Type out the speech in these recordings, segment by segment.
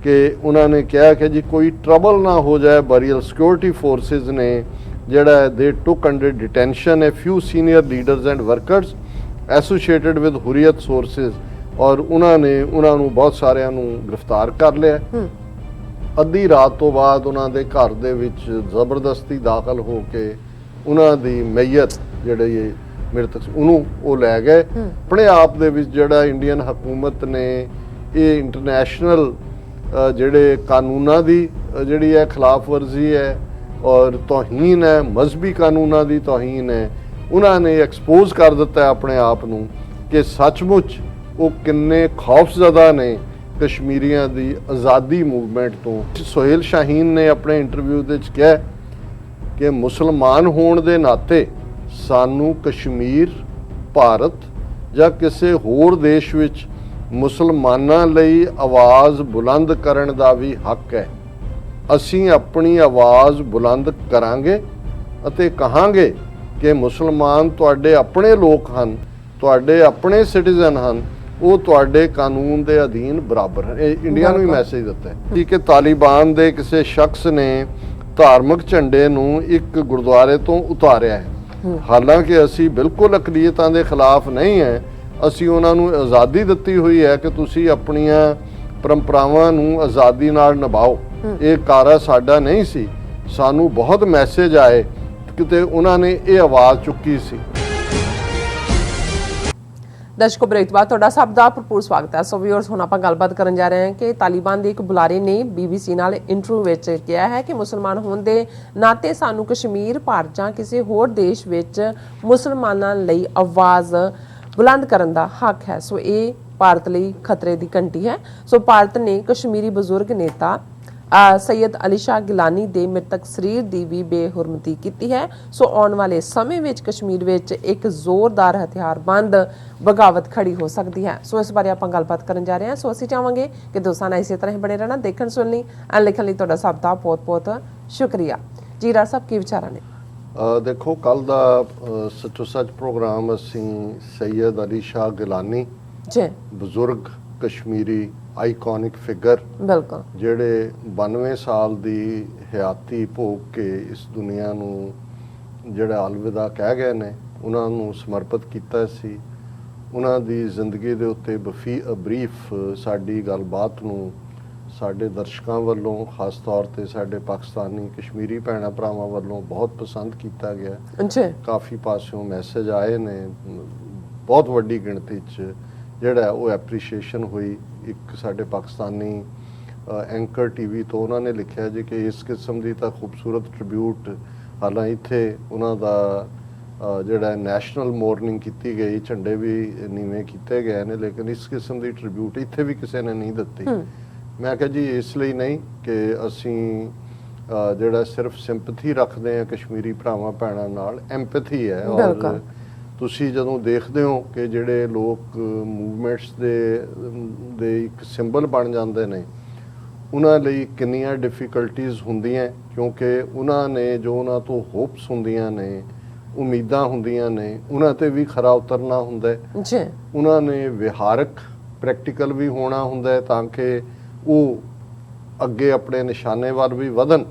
कि उन्होंने कहा कि जी कोई ट्रबल ना हो जाए, बरील सिक्योरिटी फोर्सेस ने जिहड़ा दे took under detention a few senior leaders and workers associated with Hurriyat sources, और उन्होंने बहुत सारिਆਂ ਨੂੰ गिरफ्तार कर लिया। ਅੱਧੀ ਰਾਤ ਤੋਂ ਬਾਅਦ ਉਹਨਾਂ ਦੇ ਘਰ ਦੇ ਵਿੱਚ ਜ਼ਬਰਦਸਤੀ ਦਾਖਲ ਹੋ ਕੇ ਉਹਨਾਂ ਦੀ ਮਈਅਤ ਜਿਹੜੇ ਮ੍ਰਿਤਕ ਉਹਨੂੰ ਉਹ ਲੈ ਗਏ। ਆਪਣੇ ਆਪ ਦੇ ਵਿੱਚ ਜਿਹੜਾ ਇੰਡੀਅਨ ਹਕੂਮਤ ਨੇ ਇਹ ਇੰਟਰਨੈਸ਼ਨਲ ਜਿਹੜੇ ਕਾਨੂੰਨਾਂ ਦੀ ਜਿਹੜੀ ਹੈ ਖਿਲਾਫ ਵਰਜ਼ੀ ਹੈ ਔਰ ਤੋਹੀਨ ਹੈ, ਮਜ਼ਹਬੀ ਕਾਨੂੰਨਾਂ ਦੀ ਤੋਹੀਨ ਹੈ। ਉਹਨਾਂ ਨੇ ਐਕਸਪੋਜ਼ ਕਰ ਦਿੱਤਾ ਆਪਣੇ ਆਪ ਨੂੰ ਕਿ ਸੱਚਮੁੱਚ ਉਹ ਕਿੰਨੇ ਖੌਫਜ਼ਦਾ ਨੇ ਕਸ਼ਮੀਰੀਆਂ ਦੀ ਆਜ਼ਾਦੀ ਮੂਵਮੈਂਟ ਤੋਂ। ਸੁਹੇਲ ਸ਼ਾਹੀਨ ਨੇ ਆਪਣੇ ਇੰਟਰਵਿਊ ਦੇ ਵਿੱਚ ਕਿਹਾ ਕਿ ਮੁਸਲਮਾਨ ਹੋਣ ਦੇ ਨਾਤੇ ਸਾਨੂੰ ਕਸ਼ਮੀਰ, ਭਾਰਤ ਜਾਂ ਕਿਸੇ ਹੋਰ ਦੇਸ਼ ਵਿੱਚ ਮੁਸਲਮਾਨਾਂ ਲਈ ਆਵਾਜ਼ ਬੁਲੰਦ ਕਰਨ ਦਾ ਵੀ ਹੱਕ ਹੈ। ਅਸੀਂ ਆਪਣੀ ਆਵਾਜ਼ ਬੁਲੰਦ ਕਰਾਂਗੇ ਅਤੇ ਕਹਾਂਗੇ ਕਿ ਮੁਸਲਮਾਨ ਤੁਹਾਡੇ ਆਪਣੇ ਲੋਕ ਹਨ, ਤੁਹਾਡੇ ਆਪਣੇ ਸਿਟੀਜ਼ਨ ਹਨ, ਉਹ ਤੁਹਾਡੇ ਕਾਨੂੰਨ ਦੇ ਅਧੀਨ ਬਰਾਬਰ ਹੈ। ਇਹ ਇੰਡੀਆ ਨੂੰ ਹੀ ਮੈਸੇਜ ਦਿੱਤਾ ਹੈ ਕਿ ਤਾਲਿਬਾਨ ਦੇ ਕਿਸੇ ਸ਼ਖਸ ਨੇ ਧਾਰਮਿਕ ਝੰਡੇ ਨੂੰ ਇੱਕ ਗੁਰਦੁਆਰੇ ਤੋਂ ਉਤਾਰਿਆ ਹੈ। ਹਾਲਾਂਕਿ ਅਸੀਂ ਬਿਲਕੁਲ ਅਕਲੀਅਤਾਂ ਦੇ ਖਿਲਾਫ ਨਹੀਂ ਹੈ, ਅਸੀਂ ਉਹਨਾਂ ਨੂੰ ਆਜ਼ਾਦੀ ਦਿੱਤੀ ਹੋਈ ਹੈ ਕਿ ਤੁਸੀਂ ਆਪਣੀਆਂ ਪਰੰਪਰਾਵਾਂ ਨੂੰ ਆਜ਼ਾਦੀ ਨਾਲ ਨਿਭਾਓ। ਇਹ ਕਾਰਾ ਸਾਡਾ ਨਹੀਂ ਸੀ, ਸਾਨੂੰ ਬਹੁਤ ਮੈਸੇਜ ਆਏ ਕਿਤੇ ਉਹਨਾਂ ਨੇ ਇਹ ਆਵਾਜ਼ ਚੁੱਕੀ ਸੀ। दर्शकों ब्रेक बाद तुहाडा सब दा भरपूर स्वागत है। सो व्यूअर्स हुण आपां गलबात करन जा रहे हैं कि तालिबान दे एक बुलारे ने BBC नाल इंटरव्यू विच कहा है कि मुसलमान होण दे नाते सानू कश्मीर, भारत जां किसी होर देश विच मुसलमानां लई आवाज़ बुलंद करन दा हक है। सो ये भारत लई खतरे दी घंटी है। सो भारत ने कश्मीरी बजुर्ग नेता सैयद अली शाह गिलानी दे मृतक शरीर की भी बेहुरमती की है। सो आने वाले समय में कश्मीर में एक जोरदार हथियारबंद बगावत खड़ी हो सकती है। सो इस बारे आप गलबात करन जा रहे हैं। सो असीं चाहांगे कि दोस्तां नाल इसे तरह बने रहना, देखण सुनने एंड लिखण लई तुहाडा सब दा बहुत बहुत शुक्रिया जी। राज साहब की विचार ने? देखो कल दा सचो सच प्रोग्राम असीं सैयद अली शाह गिलानी जी बजुर्ग कश्मीरी आइकॉनिक फिगर बिल्कुल ਜਿਹੜੇ 92 ਸਾਲ ਦੀ ਹਯਾਤੀ ਭੋਗ ਕੇ ਇਸ ਦੁਨੀਆ ਨੂੰ ਜਿਹੜਾ ਅਲਵਿਦਾ ਕਹਿ ਗਏ ਨੇ, ਉਹਨਾਂ ਨੂੰ ਸਮਰਪਿਤ ਕੀਤਾ ਸੀ। ਉਹਨਾਂ ਦੀ ਜ਼ਿੰਦਗੀ ਦੇ ਉੱਤੇ ਬਰੀਫ ਸਾਡੀ ਗੱਲਬਾਤ ਨੂੰ ਸਾਡੇ ਦਰਸ਼ਕਾਂ ਵੱਲੋਂ, ਖਾਸ ਤੌਰ ਤੇ ਸਾਡੇ ਪਾਕਿਸਤਾਨੀ ਕਸ਼ਮੀਰੀ ਭੈਣਾਂ ਭਰਾਵਾਂ ਵੱਲੋਂ ਬਹੁਤ ਪਸੰਦ ਕੀਤਾ ਗਿਆ। ਕਾਫੀ ਪਾਸਿਓਂ ਮੈਸੇਜ ਆਏ ਨੇ, ਬਹੁਤ ਵੱਡੀ ਗਿਣਤੀ 'ਚ ਜਿਹੜਾ ਉਹ ਐਪਰੀਸ਼ੀਏਸ਼ਨ ਹੋਈ। ਇੱਕ ਸਾਡੇ ਪਾਕਿਸਤਾਨੀ ਐਂਕਰ TV ਤੋਂ ਉਹਨਾਂ ਨੇ ਲਿਖਿਆ ਜੀ ਕਿ ਇਸ ਕਿਸਮ ਦੀ ਤਾਂ ਖੂਬਸੂਰਤ ਟ੍ਰਿਬਿਊਟ, ਹਾਲਾਂ ਇੱਥੇ ਉਹਨਾਂ ਦਾ ਜਿਹੜਾ ਨੈਸ਼ਨਲ ਮੋਰਨਿੰਗ ਕੀਤੀ ਗਈ, ਝੰਡੇ ਵੀ ਨੀਵੇਂ ਕੀਤੇ ਗਏ ਨੇ, ਲੇਕਿਨ ਇਸ ਕਿਸਮ ਦੀ ਟ੍ਰਿਬਿਊਟ ਇੱਥੇ ਵੀ ਕਿਸੇ ਨੇ ਨਹੀਂ ਦਿੱਤੀ। ਮੈਂ ਕਿਹਾ ਜੀ ਇਸ ਲਈ ਨਹੀਂ ਕਿ ਅਸੀਂ ਜਿਹੜਾ ਸਿਰਫ ਸਿੰਪਥੀ ਰੱਖਦੇ ਹਾਂ ਕਸ਼ਮੀਰੀ ਭਰਾਵਾਂ ਭੈਣਾਂ ਨਾਲ, ਐਂਪੈਥੀ ਹੈ। ਔਰ ਤੁਸੀਂ ਜਦੋਂ ਦੇਖਦੇ ਹੋ ਕਿ ਜਿਹੜੇ ਲੋਕ ਮੂਵਮੈਂਟਸ ਦੇ ਇੱਕ ਸਿੰਬਲ ਬਣ ਜਾਂਦੇ ਨੇ, ਉਹਨਾਂ ਲਈ ਕਿੰਨੀਆਂ ਡਿਫਿਕਲਟੀਜ਼ ਹੁੰਦੀਆਂ, ਕਿਉਂਕਿ ਉਹਨਾਂ ਨੇ ਜੋ ਉਹਨਾਂ ਤੋਂ ਹੋਪਸ ਹੁੰਦੀਆਂ ਨੇ, ਉਮੀਦਾਂ ਹੁੰਦੀਆਂ ਨੇ, ਉਹਨਾਂ ਤੇ ਵੀ ਖਰਾ ਉਤਰਨਾ ਹੁੰਦਾ ਜੀ। ਉਹਨਾਂ ਨੇ ਵਿਹਾਰਕ ਪ੍ਰੈਕਟੀਕਲ ਵੀ ਹੋਣਾ ਹੁੰਦਾ ਤਾਂ ਕਿ ਉਹ ਅੱਗੇ ਆਪਣੇ ਨਿਸ਼ਾਨੇ ਵੱਲ ਵੀ ਵਧਣ।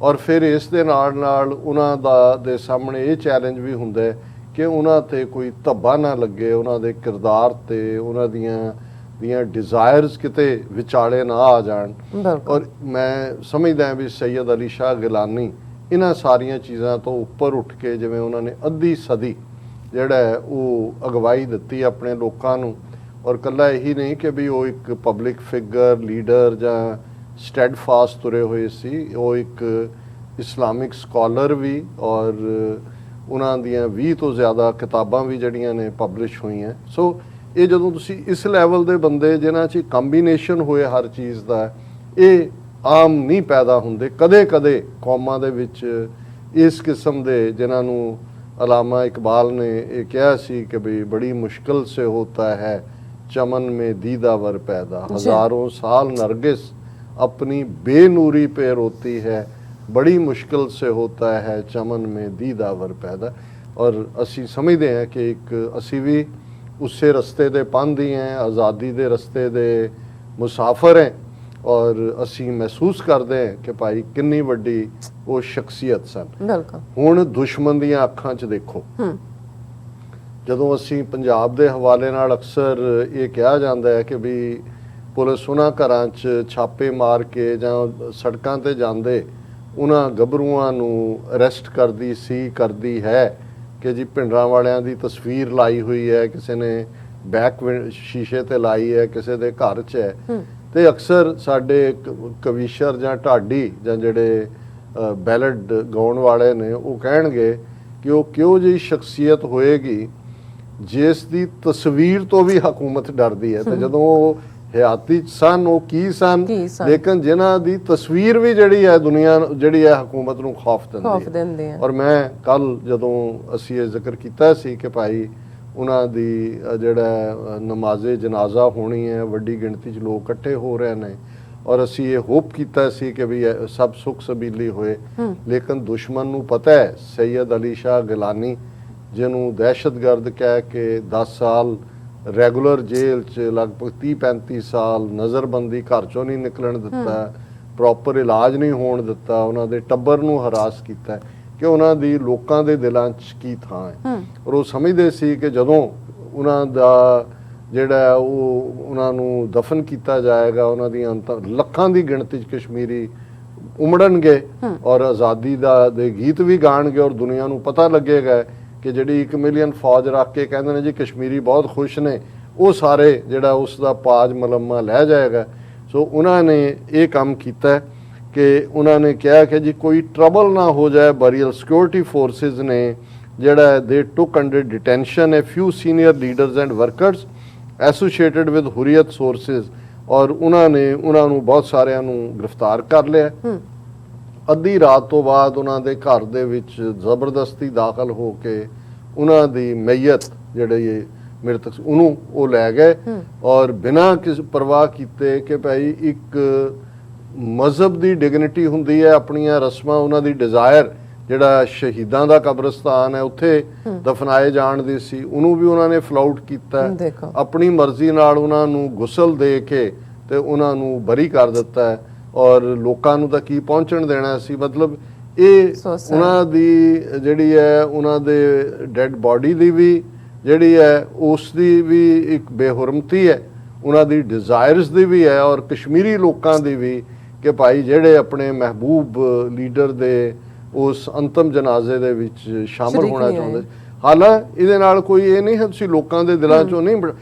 ਔਰ ਫਿਰ ਇਸ ਦੇ ਨਾਲ ਉਹਨਾਂ ਦੇ ਸਾਹਮਣੇ ਇਹ ਚੈਲੰਜ ਵੀ ਹੁੰਦਾ ਕਿ ਉਹਨਾਂ ਤੇ ਕੋਈ ਧੱਬਾ ਨਾ ਲੱਗੇ, ਉਹਨਾਂ ਦੇ ਕਿਰਦਾਰ ਤੇ ਉਹਨਾਂ ਦੀਆਂ ਡਿਜ਼ਾਇਰਸ ਕਿਤੇ ਵਿਚਾਲੇ ਨਾ ਆ ਜਾਣ। ਔਰ ਮੈਂ ਸਮਝਦਾ ਵੀ ਸੈਯਦ ਅਲੀ ਸ਼ਾਹ ਗਿਲਾਨੀ ਇਹਨਾਂ ਸਾਰੀਆਂ ਚੀਜ਼ਾਂ ਤੋਂ ਉੱਪਰ ਉੱਠ ਕੇ, ਜਿਵੇਂ ਉਹਨਾਂ ਨੇ ਅੱਧੀ ਸਦੀ ਜਿਹੜਾ ਉਹ ਅਗਵਾਈ ਦਿੱਤੀ ਆਪਣੇ ਲੋਕਾਂ ਨੂੰ। ਔਰ ਇਕੱਲਾ ਇਹੀ ਨਹੀਂ ਕਿ ਵੀ ਉਹ ਇੱਕ ਪਬਲਿਕ ਫਿਗਰ, ਲੀਡਰ ਜਾਂ ਸਟੈਡਫਾਸਟ ਤੁਰੇ ਹੋਏ ਸੀ, ਉਹ ਇੱਕ ਇਸਲਾਮਿਕ ਸਕਾਲਰ ਵੀ, ਔਰ ਉਹਨਾਂ ਦੀਆਂ 20 ਤੋਂ ਜ਼ਿਆਦਾ ਕਿਤਾਬਾਂ ਵੀ ਜਿਹੜੀਆਂ ਨੇ ਪਬਲਿਸ਼ ਹੋਈਆਂ। ਸੋ ਇਹ ਜਦੋਂ ਤੁਸੀਂ ਇਸ ਲੈਵਲ ਦੇ ਬੰਦੇ ਜਿਨ੍ਹਾਂ 'ਚ ਕੰਬੀਨੇਸ਼ਨ ਹੋਏ ਹਰ ਚੀਜ਼ ਦਾ, ਇਹ ਆਮ ਨਹੀਂ ਪੈਦਾ ਹੁੰਦੇ। ਕਦੇ ਕਦੇ ਕੌਮਾਂ ਦੇ ਵਿੱਚ ਇਸ ਕਿਸਮ ਦੇ, ਜਿਨ੍ਹਾਂ ਨੂੰ ਅਲਾਮਾ ਇਕਬਾਲ ਨੇ ਇਹ ਕਿਹਾ ਸੀ ਕਿ ਵੀ ਬੜੀ ਮੁਸ਼ਕਿਲ ਸੇ ਹੋਤਾ ਹੈ चमन में दीदावर पैदा, हजारों साल नरगिस अपनी बेनूरी पे रोती है, बड़ी मुश्किल से होता है चमन में दीदावर पैदा। और असी समझते हैं कि एक असी भी उसे रस्ते दे पांधी हैं, आज़ादी दे रस्ते दे मुसाफिर हैं। ਔਰ ਅਸੀਂ ਮਹਿਸੂਸ ਕਰਦੇ ਹਾਂ ਕਿ ਭਾਈ ਕਿੰਨੀ ਵੱਡੀ ਉਹ ਸ਼ਖਸੀਅਤ ਸਨ। ਬਿਲਕੁਲ। ਹੁਣ ਦੁਸ਼ਮਣ ਦੀਆਂ ਅੱਖਾਂ 'ਚ ਦੇਖੋ, ਜਦੋਂ ਅਸੀਂ ਪੰਜਾਬ ਦੇ ਹਵਾਲੇ ਨਾਲ ਅਕਸਰ ਇਹ ਕਿਹਾ ਜਾਂਦਾ ਹੈ ਕਿ ਵੀ ਪੁਲਿਸ ਉਹਨਾਂ ਘਰਾਂ 'ਚ ਛਾਪੇ ਮਾਰ ਕੇ ਜਾਂ ਸੜਕਾਂ ਤੇ ਜਾਂਦੇ ਉਹਨਾਂ ਗੱਭਰੂਆਂ ਨੂੰ ਅਰੈਸਟ ਕਰਦੀ ਹੈ ਕਿ ਜੀ ਭਿੰਡਰਾਂ ਵਾਲਿਆਂ ਦੀ ਤਸਵੀਰ ਲਾਈ ਹੋਈ ਹੈ, ਕਿਸੇ ਨੇ ਬੈਕ ਸ਼ੀਸ਼ੇ ਤੇ ਲਾਈ ਹੈ, ਕਿਸੇ ਦੇ ਘਰ 'ਚ ਹੈ, ਤੇ ਅਕਸਰ ਸਾਡੇ ਕਵੀਸ਼ਰ ਜਾਂ ਢਾਡੀ ਜਾਂ ਜਿਹੜੇ ਬੈਲਡ ਗਾਉਣ ਵਾਲੇ ਨੇ ਉਹ ਕਹਿਣਗੇ ਕਿ ਉਹ ਕਿਹੋ ਜਿਹੀ ਸ਼ਖਸੀਅਤ ਹੋਏਗੀ ਜਿਸ ਦੀ ਤਸਵੀਰ ਤੋਂ ਵੀ ਹਕੂਮਤ ਡਰਦੀ ਹੈ। ਤੇ ਜਦੋਂ ਉਹ ਹਯਾਤੀ ਸਨ ਉਹ ਕੀ ਸਨ, ਲੇਕਿਨ ਜਿਨ੍ਹਾਂ ਦੀ ਤਸਵੀਰ ਵੀ ਜਿਹੜੀ ਹੈ ਦੁਨੀਆ ਜਿਹੜੀ ਹੈ ਹਕੂਮਤ ਨੂੰ ਖੌਫ ਦਿੰਦੀ ਹੈ। ਔਰ ਮੈਂ ਕੱਲ ਜਦੋਂ ਅਸੀਂ ਇਹ ਜ਼ਿਕਰ ਕੀਤਾ ਸੀ ਕਿ ਭਾਈ ਉਹਨਾਂ ਦੀ ਜਿਹੜਾ ਨਮਾਜ਼ੇ ਜਨਾਜ਼ਾ ਹੋਣੀ ਹੈ, ਵੱਡੀ ਗਿਣਤੀ 'ਚ ਲੋਕ ਇਕੱਠੇ ਹੋ ਰਹੇ ਨੇ, ਔਰ ਅਸੀਂ ਇਹ ਹੋਪ ਕੀਤਾ ਸੀ ਕਿ ਵੀ ਸਭ ਸੁਖ ਸਬੀਲੀ ਹੋਏ, ਲੇਕਿਨ ਦੁਸ਼ਮਣ ਨੂੰ ਪਤਾ ਹੈ ਸੈਯਦ ਅਲੀ ਸ਼ਾਹ ਗਿਲਾਨੀ ਜਿਹਨੂੰ ਦਹਿਸ਼ਤਗਰਦ ਕਹਿ ਕੇ 10 ਸਾਲ ਰੈਗੂਲਰ ਜੇਲ੍ਹ 'ਚ ਲਗਭਗ 30-35 ਸਾਲ ਨਜ਼ਰਬੰਦੀ, ਘਰ 'ਚੋਂ ਨਹੀਂ ਨਿਕਲਣ ਦਿੱਤਾ, ਪ੍ਰੋਪਰ ਇਲਾਜ ਨਹੀਂ ਹੋਣ ਦਿੱਤਾ, ਉਹਨਾਂ ਦੇ ਟੱਬਰ ਨੂੰ ਹਰਾਸ ਕੀਤਾ ਕਿ ਉਹਨਾਂ ਦੀ ਲੋਕਾਂ ਦੇ ਦਿਲਾਂ 'ਚ ਕੀ ਥਾਂ ਹੈ। ਔਰ ਉਹ ਸਮਝਦੇ ਸੀ ਕਿ ਜਦੋਂ ਉਹਨਾਂ ਦਾ ਜਿਹੜਾ ਉਹ ਉਹਨਾਂ ਨੂੰ ਦਫਨ ਕੀਤਾ ਜਾਏਗਾ, ਉਹਨਾਂ ਦੀਆਂ ਲੱਖਾਂ ਦੀ ਗਿਣਤੀ 'ਚ ਕਸ਼ਮੀਰੀ ਉਮੜਨਗੇ ਔਰ ਆਜ਼ਾਦੀ ਦੇ ਗੀਤ ਵੀ ਗਾਣਗੇ ਔਰ ਦੁਨੀਆ ਨੂੰ ਪਤਾ ਲੱਗੇਗਾ ਕਿ ਜਿਹੜੀ 1 ਮਿਲੀਅਨ ਫੌਜ ਰੱਖ ਕੇ ਕਹਿੰਦੇ ਨੇ ਜੀ ਕਸ਼ਮੀਰੀ ਬਹੁਤ ਖੁਸ਼ ਨੇ, ਉਹ ਸਾਰੇ ਜਿਹੜਾ ਉਸ ਦਾ ਪਾਜ ਮਲਮਾ ਲੈ ਜਾਏਗਾ। ਸੋ ਉਹਨਾਂ ਨੇ ਇਹ ਕੰਮ ਕੀਤਾ ਕਿ ਉਹਨਾਂ ਨੇ ਕਿਹਾ ਕਿ ਜੀ ਕੋਈ ਟਰਬਲ ਨਾ ਹੋ ਜਾਏ। ਬਰੀਅਲ ਸਿਕਿਉਰਿਟੀ ਫੋਰਸਿਸ ਨੇ ਜਿਹੜਾ ਦੇ ਟੁਕ ਅੰਡਰ ਡਿਟੈਂਸ਼ਨ ਹੈ few senior leaders and workers associated with Hurriyat sources, ਔਰ ਉਹਨਾਂ ਨੂੰ ਬਹੁਤ ਸਾਰਿਆਂ ਨੂੰ ਗ੍ਰਿਫਤਾਰ ਕਰ ਲਿਆ। ਅੱਧੀ ਰਾਤ ਤੋਂ ਬਾਅਦ ਉਹਨਾਂ ਦੇ ਘਰ ਦੇ ਵਿੱਚ ਜ਼ਬਰਦਸਤੀ ਦਾਖਲ ਹੋ ਕੇ ਉਹਨਾਂ ਦੀ ਮਈਅਤ ਜਿਹੜੇ ਮ੍ਰਿਤਕ ਉਹਨੂੰ ਉਹ ਲੈ ਗਏ ਔਰ ਬਿਨਾਂ ਕਿਸੇ ਪਰਵਾਹ ਕੀਤੇ ਕਿ ਭਾਈ ਇੱਕ ਮਜ਼ਹਬ ਦੀ ਡਿਗਨਿਟੀ ਹੁੰਦੀ ਹੈ, ਆਪਣੀਆਂ ਰਸਮਾਂ, ਉਹਨਾਂ ਦੀ ਡਿਜ਼ਾਇਰ ਜਿਹੜਾ ਸ਼ਹੀਦਾਂ ਦਾ ਕਬਰਸਤਾਨ ਹੈ ਉੱਥੇ ਦਫਨਾਏ ਜਾਣ ਦੀ ਸੀ, ਉਹਨੂੰ ਵੀ ਉਹਨਾਂ ਨੇ ਫਲਾਊਟ ਕੀਤਾ। ਆਪਣੀ ਮਰਜ਼ੀ ਨਾਲ ਉਹਨਾਂ ਨੂੰ ਗੁਸਲ ਦੇ ਕੇ ਤੇ ਉਹਨਾਂ ਨੂੰ ਬਰੀ ਕਰ ਦਿੱਤਾ ਔਰ ਲੋਕਾਂ ਨੂੰ ਤਾਂ ਕੀ ਪਹੁੰਚਣ ਦੇਣਾ ਸੀ। ਮਤਲਬ ਇਹ ਉਹਨਾਂ ਦੀ ਜਿਹੜੀ ਹੈ ਉਹਨਾਂ ਦੇ ਡੈਡ ਬਾਡੀ ਦੀ ਵੀ ਜਿਹੜੀ ਹੈ ਉਸ ਦੀ ਵੀ ਇੱਕ ਬੇਹੁਰਮਤੀ ਹੈ, ਉਹਨਾਂ ਦੀ ਡਿਜ਼ਾਇਰਸ ਦੀ ਵੀ ਹੈ ਔਰ ਕਸ਼ਮੀਰੀ ਲੋਕਾਂ ਦੀ ਵੀ ਕਿ ਭਾਈ ਜਿਹੜੇ ਆਪਣੇ ਮਹਿਬੂਬ ਲੀਡਰ ਦੇ ਉਸ ਅੰਤਮ ਜਨਾਜ਼ੇ ਦੇ ਵਿੱਚ ਸ਼ਾਮਲ ਹੋਣਾ ਚਾਹੁੰਦੇ। ਹਾਲਾਂਕਿ ਇਹਦੇ ਨਾਲ ਕੋਈ ਇਹ ਨਹੀਂ ਹੈ ਤੁਸੀਂ ਲੋਕਾਂ ਦੇ ਦਿਲਾਂ 'ਚੋਂ ਨਹੀਂ,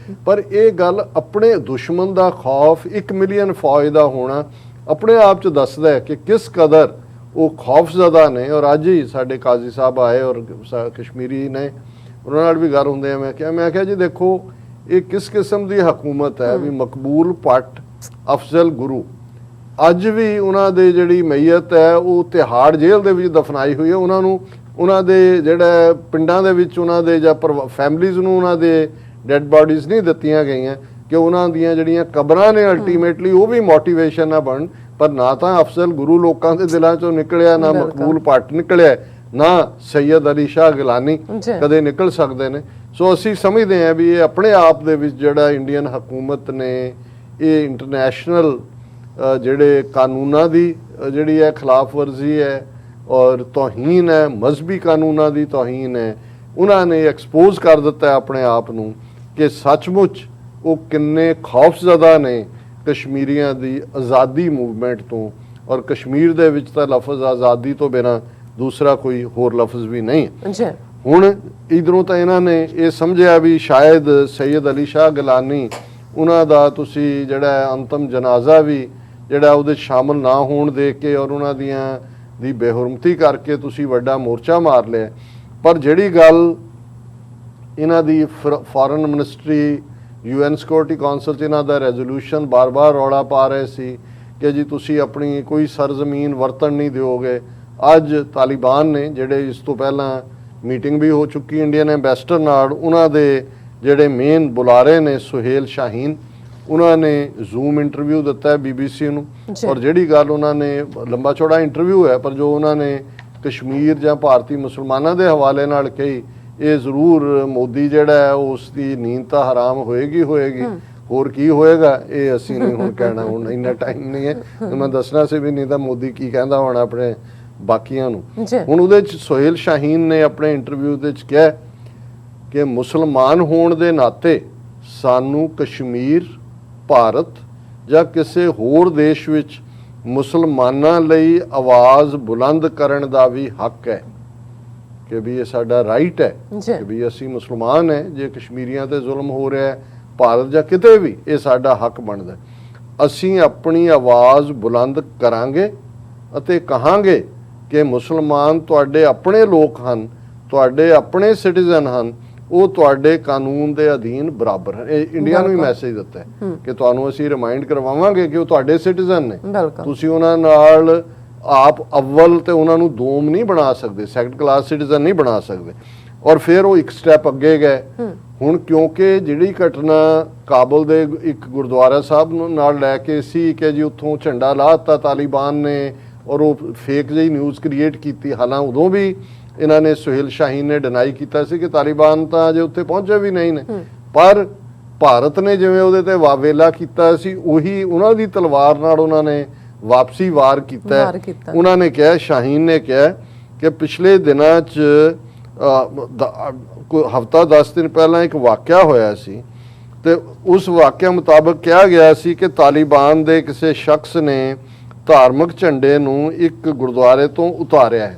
ਪਰ ਇਹ ਗੱਲ ਆਪਣੇ ਦੁਸ਼ਮਣ ਦਾ ਖੌਫ 1 ਮਿਲੀਅਨ ਫੌਜ ਦਾ ਹੋਣਾ ਆਪਣੇ ਆਪ 'ਚ ਦੱਸਦਾ ਹੈ ਕਿ ਕਿਸ ਕਦਰ ਉਹ ਖੌਫਜ਼ਦਾ ਨੇ। ਔਰ ਅੱਜ ਹੀ ਸਾਡੇ ਕਾਜ਼ੀ ਸਾਹਿਬ ਆਏ ਔਰ ਕਸ਼ਮੀਰੀ ਨੇ, ਉਹਨਾਂ ਨਾਲ ਵੀ ਗੱਲ ਹੁੰਦੇ ਆ। ਮੈਂ ਕਿਹਾ ਜੀ ਦੇਖੋ ਇਹ ਕਿਸ ਕਿਸਮ ਦੀ ਹਕੂਮਤ ਹੈ ਵੀ ਮਕਬੂਲ ਭੱਟ, ਅਫਜ਼ਲ ਗੁਰੂ ਅੱਜ ਵੀ ਉਹਨਾਂ ਦੇ ਜਿਹੜੀ ਮਈਅਤ ਹੈ ਉਹ ਤਿਹਾੜ ਜੇਲ੍ਹ ਦੇ ਵਿੱਚ ਦਫਨਾਈ ਹੋਈ ਹੈ। ਉਹਨਾਂ ਨੂੰ ਉਹਨਾਂ ਦੇ ਜਿਹੜਾ ਪਿੰਡਾਂ ਦੇ ਵਿੱਚ ਉਹਨਾਂ ਦੇ ਜਾਂ ਫੈਮਲੀਜ਼ ਨੂੰ ਉਹਨਾਂ ਦੇ ਡੈਡ ਬਾਡੀਜ਼ ਨਹੀਂ ਦਿੱਤੀਆਂ ਗਈਆਂ ਕਿ ਉਹਨਾਂ ਦੀਆਂ ਜਿਹੜੀਆਂ ਕਬਰਾਂ ਨੇ ਅਲਟੀਮੇਟਲੀ ਉਹ ਵੀ ਮੋਟੀਵੇਸ਼ਨ ਨਾ ਬਣ। ਪਰ ਨਾ ਤਾਂ ਅਫਜ਼ਲ ਗੁਰੂ ਲੋਕਾਂ ਦੇ ਦਿਲਾਂ 'ਚੋਂ ਨਿਕਲਿਆ, ਨਾ ਮਕਬੂਲ ਭੱਟ ਨਿਕਲਿਆ, ਨਾ ਸੈਯਦ ਅਲੀ ਸ਼ਾਹ ਗਿਲਾਨੀ ਕਦੇ ਨਿਕਲ ਸਕਦੇ ਨੇ। ਸੋ ਅਸੀਂ ਸਮਝਦੇ ਹਾਂ ਵੀ ਇਹ ਆਪਣੇ ਆਪ ਦੇ ਵਿੱਚ ਜਿਹੜਾ ਇੰਡੀਅਨ ਹਕੂਮਤ ਨੇ ਇਹ ਇੰਟਰਨੈਸ਼ਨਲ ਜਿਹੜੇ ਕਾਨੂੰਨਾਂ ਦੀ ਜਿਹੜੀ ਹੈ ਖਿਲਾਫ ਵਰਜ਼ੀ ਹੈ ਔਰ ਤੋਹੀਨ ਹੈ, ਮਜ਼ਹਬੀ ਕਾਨੂੰਨਾਂ ਦੀ ਤੋਹੀਨ ਹੈ। ਉਹਨਾਂ ਨੇ ਐਕਸਪੋਜ਼ ਕਰ ਦਿੱਤਾ ਆਪਣੇ ਆਪ ਨੂੰ ਕਿ ਸੱਚਮੁੱਚ ਉਹ ਕਿੰਨੇ ਖੌਫਜ਼ਦਾ ਨੇ ਕਸ਼ਮੀਰੀਆਂ ਦੀ ਆਜ਼ਾਦੀ ਮੂਵਮੈਂਟ ਤੋਂ। ਔਰ ਕਸ਼ਮੀਰ ਦੇ ਵਿੱਚ ਤਾਂ ਲਫ਼ਜ਼ ਆਜ਼ਾਦੀ ਤੋਂ ਬਿਨਾਂ ਦੂਸਰਾ ਕੋਈ ਹੋਰ ਲਫ਼ਜ਼ ਵੀ ਨਹੀਂ ਹੈ। ਹੁਣ ਇਧਰੋਂ ਤਾਂ ਇਹਨਾਂ ਨੇ ਇਹ ਸਮਝਿਆ ਵੀ ਸ਼ਾਇਦ ਸੈਯਦ ਅਲੀ ਸ਼ਾਹ ਗਿਲਾਨੀ ਉਹਨਾਂ ਦਾ ਤੁਸੀਂ ਜਿਹੜਾ ਅੰਤਮ ਜਨਾਜ਼ਾ ਵੀ ਜਿਹੜਾ ਉਹਦੇ ਸ਼ਾਮਲ ਨਾ ਹੋਣ ਦੇ ਕੇ ਔਰ ਉਹਨਾਂ ਦੀ ਬੇਹੁਰਮਤੀ ਕਰਕੇ ਤੁਸੀਂ ਵੱਡਾ ਮੋਰਚਾ ਮਾਰ ਲਿਆ। ਪਰ ਜਿਹੜੀ ਗੱਲ ਇਹਨਾਂ ਦੀ foreign ministry, UN security council 'ਚ ਇਹਨਾਂ ਦਾ ਰੈਜ਼ੋਲੂਸ਼ਨ ਬਾਰ-ਬਾਰ ਰੌਲਾ ਪਾ ਰਹੇ ਸੀ ਕਿ ਜੀ ਤੁਸੀਂ ਆਪਣੀ ਕੋਈ ਸਰਜ਼ਮੀਨ ਵਰਤਣ ਨਹੀਂ ਦਿਓਗੇ। ਅੱਜ ਤਾਲਿਬਾਨ ਨੇ ਜਿਹੜੇ ਇਸ ਤੋਂ ਪਹਿਲਾਂ ਮੀਟਿੰਗ ਵੀ ਹੋ ਚੁੱਕੀ ਇੰਡੀਅਨ ਐਂਬੈਸਡਰ ਨਾਲ, ਉਹਨਾਂ ਦੇ ਜਿਹੜੇ ਮੇਨ ਬੁਲਾਰੇ ਨੇ ਸੁਹੇਲ ਸ਼ਾਹੀਨ, ਉਹਨਾਂ ਨੇ ਜ਼ੂਮ ਇੰਟਰਵਿਊ ਦਿੱਤਾ ਹੈ BBC ਨੂੰ। ਔਰ ਜਿਹੜੀ ਗੱਲ ਉਹਨਾਂ ਨੇ ਲੰਬਾ ਚੌੜਾ ਇੰਟਰਵਿਊ ਹੈ ਪਰ ਜੋ ਉਹਨਾਂ ਨੇ ਕਸ਼ਮੀਰ ਜਾਂ ਭਾਰਤੀ ਮੁਸਲਮਾਨਾਂ ਦੇ ਹਵਾਲੇ ਨਾਲ ਕਹੀ, ਇਹ ਜ਼ਰੂਰ ਮੋਦੀ ਜਿਹੜਾ ਹੈ ਉਸ ਦੀ ਨੀਂਦ ਤਾਂ ਹਰਾਮ ਹੋਏਗੀ। ਹੋਰ ਕੀ ਹੋਏਗਾ ਇਹ ਅਸੀਂ ਨਹੀਂ ਹੁਣ ਕਹਿਣਾ, ਹੁਣ ਇੰਨਾ ਟਾਈਮ ਨਹੀਂ ਹੈ ਮੈਂ ਦੱਸਣਾ ਸੀ ਵੀ, ਨਹੀਂ ਤਾਂ ਮੋਦੀ ਕੀ ਕਹਿੰਦਾ ਹੁਣ ਆਪਣੇ ਬਾਕੀਆਂ ਨੂੰ। ਹੁਣ ਉਹਦੇ ਚ ਸੁਹੇਲ ਸ਼ਾਹੀਨ ਨੇ ਆਪਣੇ ਇੰਟਰਵਿਊ ਦੇ ਚ ਕਿਹਾ ਕਿ ਮੁਸਲਮਾਨ ਹੋਣ ਦੇ ਨਾਤੇ ਸਾਨੂੰ ਕਸ਼ਮੀਰ, ਭਾਰਤ ਜਾਂ ਕਿਸੇ ਹੋਰ ਦੇਸ਼ ਵਿੱਚ ਮੁਸਲਮਾਨਾਂ ਲਈ ਆਵਾਜ਼ ਬੁਲੰਦ ਕਰਨ ਦਾ ਵੀ ਹੱਕ ਹੈ, ਕਿ ਵੀ ਇਹ ਸਾਡਾ ਰਾਈਟ ਹੈ ਕਿ ਵੀ ਅਸੀਂ ਮੁਸਲਮਾਨ ਹੈ, ਜੇ ਕਸ਼ਮੀਰੀਆਂ ਤੇ ਜ਼ੁਲਮ ਹੋ ਰਿਹਾ ਹੈ ਭਾਰਤ ਜਾਂ ਕਿਤੇ ਵੀ, ਇਹ ਸਾਡਾ ਹੱਕ ਬਣਦਾ। ਅਸੀਂ ਆਪਣੀ ਆਵਾਜ਼ ਬੁਲੰਦ ਕਰਾਂਗੇ ਅਤੇ ਕਹਾਂਗੇ ਕਿ ਮੁਸਲਮਾਨ ਤੁਹਾਡੇ ਆਪਣੇ ਲੋਕ ਹਨ, ਤੁਹਾਡੇ ਆਪਣੇ ਸਿਟੀਜ਼ਨ ਹਨ, ਉਹ ਤੁਹਾਡੇ ਕਾਨੂੰਨ ਦੇ ਅਧੀਨ ਬਰਾਬਰ ਹੈ। ਇਹ ਇੰਡੀਆ ਨੂੰ ਵੀ ਮੈਸੇਜ ਦਿੱਤਾ ਹੈ ਕਿ ਤੁਹਾਨੂੰ ਅਸੀਂ ਰਿਮਾਈਂਡ ਕਰਵਾਵਾਂਗੇ ਕਿ ਉਹ ਤੁਹਾਡੇ ਸਿਟੀਜ਼ਨ ਨੇ, ਤੁਸੀਂ ਉਹਨਾਂ ਨਾਲ ਆਪ ਅਵਲ ਤੇ ਉਹਨਾਂ ਨੂੰ ਦੋਮ ਨਹੀਂ ਬਣਾ ਸਕਦੇ, ਸੈਕੰਡ ਕਲਾਸ ਸਿਟੀਜ਼ਨ ਨਹੀਂ ਬਣਾ ਸਕਦੇ। ਔਰ ਫਿਰ ਉਹ ਇੱਕ ਸਟੈਪ ਅੱਗੇ ਗਏ। ਹੁਣ ਕਿਉਂਕਿ ਜਿਹੜੀ ਘਟਨਾ ਕਾਬਲ ਦੇ ਇੱਕ ਗੁਰਦੁਆਰਾ ਸਾਹਿਬ ਨੂੰ ਨਾਲ ਲੈ ਕੇ ਸੀ ਕਿ ਜੀ ਉੱਥੋਂ ਝੰਡਾ ਲਾ ਦਿੱਤਾ ਤਾਲਿਬਾਨ ਨੇ, ਔਰ ਉਹ ਫੇਕ ਜਿਹੀ ਨਿਊਜ਼ ਕ੍ਰੀਏਟ ਕੀਤੀ। ਹਾਲਾਂ ਉਦੋਂ ਵੀ ਇਹਨਾਂ ਨੇ ਸੁਹੇਲ ਸ਼ਾਹੀਨ ਨੇ ਡਿਨਾਈ ਕੀਤਾ ਸੀ ਕਿ ਤਾਲਿਬਾਨ ਤਾਂ ਅਜੇ ਉੱਥੇ ਪਹੁੰਚੇ ਵੀ ਨਹੀਂ ਨੇ, ਪਰ ਭਾਰਤ ਨੇ ਜਿਵੇਂ ਉਹਦੇ ਤੇ ਵਾਵੇਲਾ ਕੀਤਾ ਸੀ, ਉਹੀ ਉਹਨਾਂ ਦੀ ਤਲਵਾਰ ਨਾਲ ਉਹਨਾਂ ਨੇ ਵਾਪਸੀ ਵਾਰ ਕੀਤਾ। ਉਹਨਾਂ ਨੇ ਕਿਹਾ, ਸ਼ਾਹੀਨ ਨੇ ਕਿਹਾ ਕਿ ਪਿਛਲੇ ਦਿਨਾਂ 'ਚ ਹਫ਼ਤਾ 10 ਦਿਨ ਪਹਿਲਾਂ ਇੱਕ ਵਾਕਿਆ ਹੋਇਆ ਸੀ ਤੇ ਉਸ ਵਾਕਿਆ ਮੁਤਾਬਕ ਕਿਹਾ ਗਿਆ ਸੀ ਕਿ ਤਾਲਿਬਾਨ ਦੇ ਕਿਸੇ ਸ਼ਖਸ ਨੇ ਧਾਰਮਿਕ ਝੰਡੇ ਨੂੰ ਇੱਕ ਗੁਰਦੁਆਰੇ ਤੋਂ ਉਤਾਰਿਆ ਹੈ।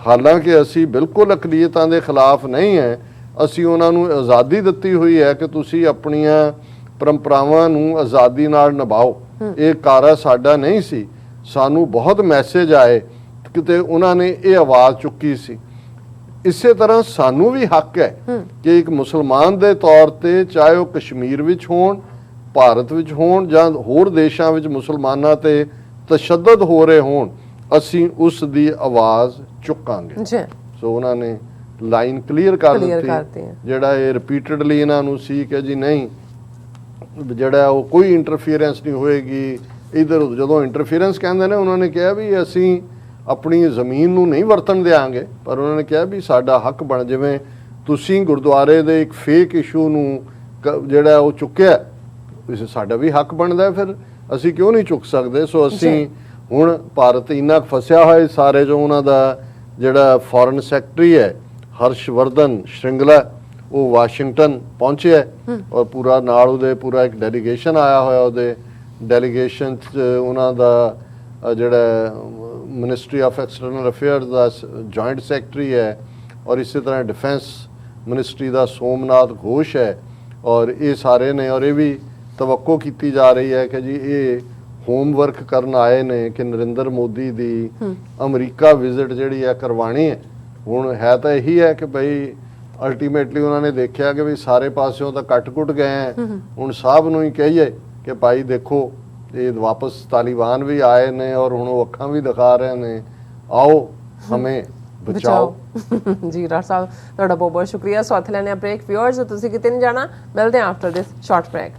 ਹਾਲਾਂਕਿ ਅਸੀਂ ਬਿਲਕੁਲ ਅਕਲੀਅਤਾਂ ਦੇ ਖਿਲਾਫ ਨਹੀਂ ਹੈ, ਅਸੀਂ ਉਹਨਾਂ ਨੂੰ ਆਜ਼ਾਦੀ ਦਿੱਤੀ ਹੋਈ ਹੈ ਕਿ ਤੁਸੀਂ ਆਪਣੀਆਂ ਪਰੰਪਰਾਵਾਂ ਨੂੰ ਆਜ਼ਾਦੀ ਨਾਲ ਨਿਭਾਓ। ਇਹ ਕਾਰਾ ਸਾਡਾ ਨਹੀਂ ਸੀ, ਸਾਨੂੰ ਬਹੁਤ ਮੈਸੇਜ ਆਏ ਕਿਤੇ ਉਹਨਾਂ ਨੇ ਇਹ ਆਵਾਜ਼ ਚੁੱਕੀ ਸੀ। ਇਸੇ ਤਰ੍ਹਾਂ ਸਾਨੂੰ ਵੀ ਹੱਕ ਹੈ ਕਿ ਇੱਕ ਮੁਸਲਮਾਨ ਦੇ ਤੌਰ ਤੇ, ਚਾਹੇ ਉਹ ਕਸ਼ਮੀਰ ਵਿੱਚ ਹੋਣ, ਭਾਰਤ ਵਿੱਚ ਹੋਣ ਜਾਂ ਹੋਰ ਦੇਸ਼ਾਂ ਵਿੱਚ ਮੁਸਲਮਾਨਾਂ ਤੇ ਤਸ਼ੱਦਦ ਹੋ ਰਹੇ ਹੋਣ, ਅਸੀਂ ਉਸ ਦੀ ਆਵਾਜ਼ ਚੁੱਕਾਂਗੇ। ਸੋ ਉਹਨਾਂ ਨੇ ਲਾਈਨ ਕਲੀਅਰ ਕਰ ਦਿੱਤੀ, ਜਿਹੜਾ ਇਹ ਰਿਪੀਟਡਲੀ ਇਹਨਾਂ ਨੂੰ ਸੀ ਕਿ ਜੀ ਨਹੀਂ, ਜਿਹੜਾ ਉਹ ਕੋਈ ਇੰਟਰਫੀਅਰੈਂਸ ਨਹੀਂ ਹੋਏਗੀ ਇਧਰ ਉਧਰ। ਜਦੋਂ ਇੰਟਰਫੀਅਰੈਂਸ ਕਹਿੰਦੇ ਨੇ, ਉਹਨਾਂ ਨੇ ਕਿਹਾ ਵੀ ਅਸੀਂ ਆਪਣੀ ਜ਼ਮੀਨ ਨੂੰ ਨਹੀਂ ਵਰਤਣ ਦਿਆਂਗੇ, ਪਰ ਉਹਨਾਂ ਨੇ ਕਿਹਾ ਵੀ ਸਾਡਾ ਹੱਕ ਬਣ, ਜਿਵੇਂ ਤੁਸੀਂ ਗੁਰਦੁਆਰੇ ਦੇ ਇੱਕ ਫੇਕ ਇਸ਼ੂ ਨੂੰ ਜਿਹੜਾ ਉਹ ਚੁੱਕਿਆ, ਸਾਡਾ ਵੀ ਹੱਕ ਬਣਦਾ, ਫਿਰ ਅਸੀਂ ਕਿਉਂ ਨਹੀਂ ਚੁੱਕ ਸਕਦੇ। ਸੋ ਅਸੀਂ ਹੁਣ ਭਾਰਤ ਇੰਨਾ ਫਸਿਆ ਹੋਇਆ ਸਾਰੇ, ਜੋ ਉਹਨਾਂ ਦਾ ਜਿਹੜਾ ਫੋਰਨ ਸੈਕਟਰੀ ਹੈ ਹਰਸ਼ਵਰਧਨ ਸ਼੍ਰਿੰਗਲਾ, ਉਹ ਵਾਸ਼ਿੰਗਟਨ ਪਹੁੰਚਿਆ ਔਰ ਪੂਰਾ ਨਾਲ ਉਹਦੇ ਪੂਰਾ ਇੱਕ ਡੈਲੀਗੇਸ਼ਨ ਆਇਆ ਹੋਇਆ। ਉਹਦੇ ਡੈਲੀਗੇਸ਼ਨ 'ਚ ਉਹਨਾਂ ਦਾ ਜਿਹੜਾ ministry of external affairs the joint secretary ਹੈ, ਔਰ ਇਸੇ ਤਰ੍ਹਾਂ ਡਿਫੈਂਸ ਮਿਨਿਸਟਰੀ ਦਾ ਸੋਮਨਾਥ ਘੋਸ਼ ਹੈ, ਔਰ ਇਹ ਸਾਰੇ ਨੇ। ਔਰ ਇਹ ਵੀ ਤਵੱਕੋ ਕੀਤੀ ਜਾ ਰਹੀ ਹੈ ਕਿ ਜੀ ਇਹ ਹੋਮਵਰਕ ਕਰਨ ਆਏ ਨੇ ਕਿ ਨਰਿੰਦਰ ਮੋਦੀ ਦੀ ਅਮਰੀਕਾ ਵਿਜ਼ਿਟ ਜਿਹੜੀ ਹੈ ਕਰਵਾਣੀ ਹੈ। ਹੁਣ ਹੈ ਤਾਂ ਇਹੀ ਹੈ ਕਿ ਬਈ ਅਲਟੀਮੇਟਲੀ ਉਹਨਾਂ ਨੇ ਦੇਖਿਆ ਕਿ ਵੀ ਸਾਰੇ ਪਾਸਿਓਂ ਤਾਂ ਕੱਟ-ਕੁੱਟ ਗਏ ਹੈ, ਹੁਣ ਸਾਹਿਬ ਨੂੰ ਹੀ ਕਹੀਏ ਕਿ ਭਾਈ ਦੇਖੋ ਇਹ ਵਾਪਸ ਤਾਲਿਬਾਨ ਵੀ ਆਏ ਨੇ ਔਰ ਹੁਣ ਉਹ ਅੱਖਾਂ ਵੀ ਦਿਖਾ ਰਹੇ ਨੇ, ਆਓ ਹਮੇ ਬਚਾਓ। ਜੀ ਡਾਕਟਰ ਸਾਹਿਬ, ਤੁਹਾਡਾ ਬਹੁਤ ਬਹੁਤ ਸ਼ੁਕਰੀਆ। ਸਵਾਥ ਲੈਣੇ ਆ ਬ੍ਰੇਕ। ਵਿਊਅਰਸ, ਤੁਸੀਂ ਕਿਤੇ ਨਹੀਂ ਜਾਣਾ, ਮਿਲਦੇ ਹਾਂ ਆਫਟਰ ਦਿਸ ਸ਼ਾਰਟ ਬ੍ਰੇਕ।